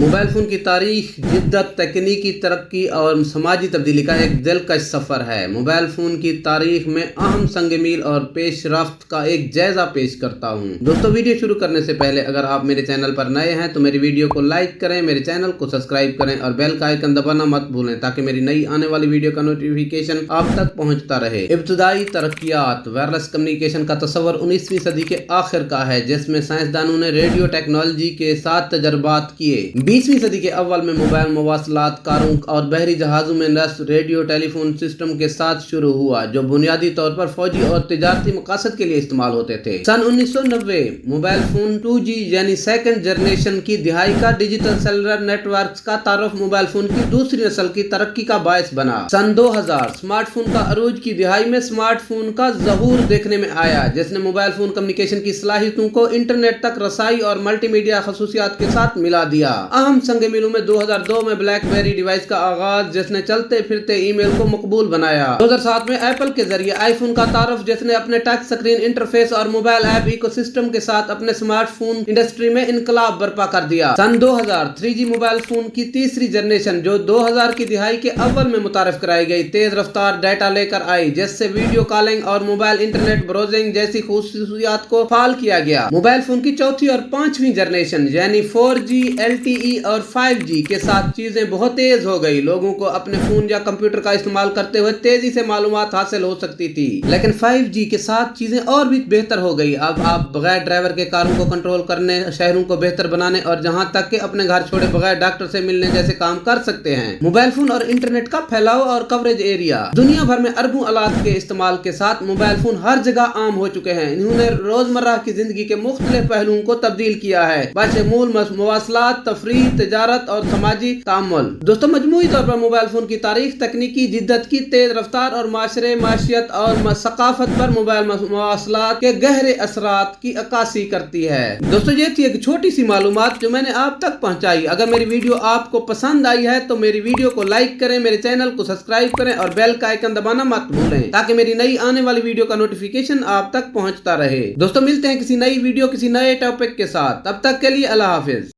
Mobile phone کی تاریخ جدت، تکنیکی ترقی اور سماجی تبدیلی کا ایک دلکش سفر ہے۔ موبائل فون کی تاریخ میں اہم سنگ میل اور پیش رفت کا ایک جائزہ پیش کرتا ہوں۔ دوستو، ویڈیو شروع کرنے سے پہلے اگر آپ میرے چینل پر نئے ہیں تو میری ویڈیو کو لائک کریں، میرے چینل کو سبسکرائب کریں اور بیل کا آئیکن دبانا مت بھولیں تاکہ میری نئی آنے والی ویڈیو کا نوٹیفیکیشن آپ تک پہنچتا رہے۔ ابتدائی ترقیات۔ وائرلیس کمیونیکیشن کا تصور 19ویں صدی کے آخر کا ہے، جس میں سائنسدانوں نے ریڈیو ٹیکنالوجی کے ساتھ تجربات کیے۔ 20ویں صدی کے اول میں موبائل مواصلات کاروں اور بحری جہازوں میں نصب ریڈیو ٹیلی فون سسٹم کے ساتھ شروع ہوا، جو بنیادی طور پر فوجی اور تجارتی مقاصد کے لیے استعمال ہوتے تھے۔ سن 1990 موبائل فون 2G یعنی سیکنڈ جنریشن کی دہائی کا ڈیجیٹل سیلولر نیٹ ورکس کا تعارف موبائل فون کی دوسری نسل کی ترقی کا باعث بنا۔ سن 2000 اسمارٹ فون کا عروج کی دہائی میں اسمارٹ فون کا ظہور دیکھنے میں آیا، جس نے موبائل فون کمیونیکیشن کی صلاحیتوں کو انٹرنیٹ تک رسائی اور ملٹی میڈیا خصوصیات کے ساتھ ملا دیا۔ اہم سنگ میلوں میں 2002 میں بلیک بیری ڈیوائس کا آغاز، جس نے چلتے پھرتے ای میل کو مقبول بنایا۔ 2007 میں ایپل کے ذریعے آئی فون کا تعارف، جس نے اپنے ٹچ سکرین انٹرفیس اور موبائل ایپ ایکو سسٹم کے ساتھ اپنے اسمارٹ فون انڈسٹری میں انقلاب برپا کر دیا۔ سن 2000 3G موبائل فون کی تیسری جنریشن، جو 2000 کی دہائی کے اول میں متعارف کرائی گئی، تیز رفتار ڈیٹا لے کر آئی، جس سے ویڈیو کالنگ اور موبائل انٹرنیٹ براؤزنگ جیسی خصوصیات کو فعال کیا گیا۔ موبائل فون کی چوتھی اور پانچویں جنریشن یعنی 4G LTE اور 5G کے ساتھ چیزیں بہت تیز ہو گئی۔ لوگوں کو اپنے فون یا کمپیوٹر کا استعمال کرتے ہوئے تیزی سے معلومات حاصل ہو سکتی تھی، لیکن 5G کے ساتھ چیزیں اور بھی بہتر ہو گئی۔ اب آپ بغیر ڈرائیور کے کاروں کو کنٹرول کرنے، شہروں کو بہتر بنانے اور جہاں تک کہ اپنے گھر چھوڑے بغیر ڈاکٹر سے ملنے جیسے کام کر سکتے ہیں۔ موبائل فون اور انٹرنیٹ کا پھیلاؤ اور کوریج ایریا۔ دنیا بھر میں اربوں آلات کے استعمال کے ساتھ موبائل فون ہر جگہ عام ہو چکے ہیں۔ انہوں نے روزمرہ کی زندگی کے مختلف پہلوؤں کو تبدیل کیا ہے، بشمول مواصلات، تفریح، تجارت اور سماجی تعامل۔ دوستو، مجموعی طور پر موبائل فون کی تاریخ تکنیکی جدت کی تیز رفتار اور معاشرے، معیشت اور ثقافت پر موبائل مواصلات کے گہرے اثرات کی عکاسی کرتی ہے۔ دوستو، یہ تھی ایک چھوٹی سی معلومات جو میں نے آپ تک پہنچائی۔ اگر میری ویڈیو آپ کو پسند آئی ہے تو میری ویڈیو کو لائک کریں، میرے چینل کو سبسکرائب کریں اور بیل کا آئیکن دبانا مت بھولیں تاکہ میری نئی آنے والی ویڈیو کا نوٹیفیکیشن آپ تک پہنچتا رہے۔ دوستو، ملتے ہیں کسی نئی ویڈیو کسی نئے ٹاپک کے ساتھ، تب تک کے لیے اللہ حافظ۔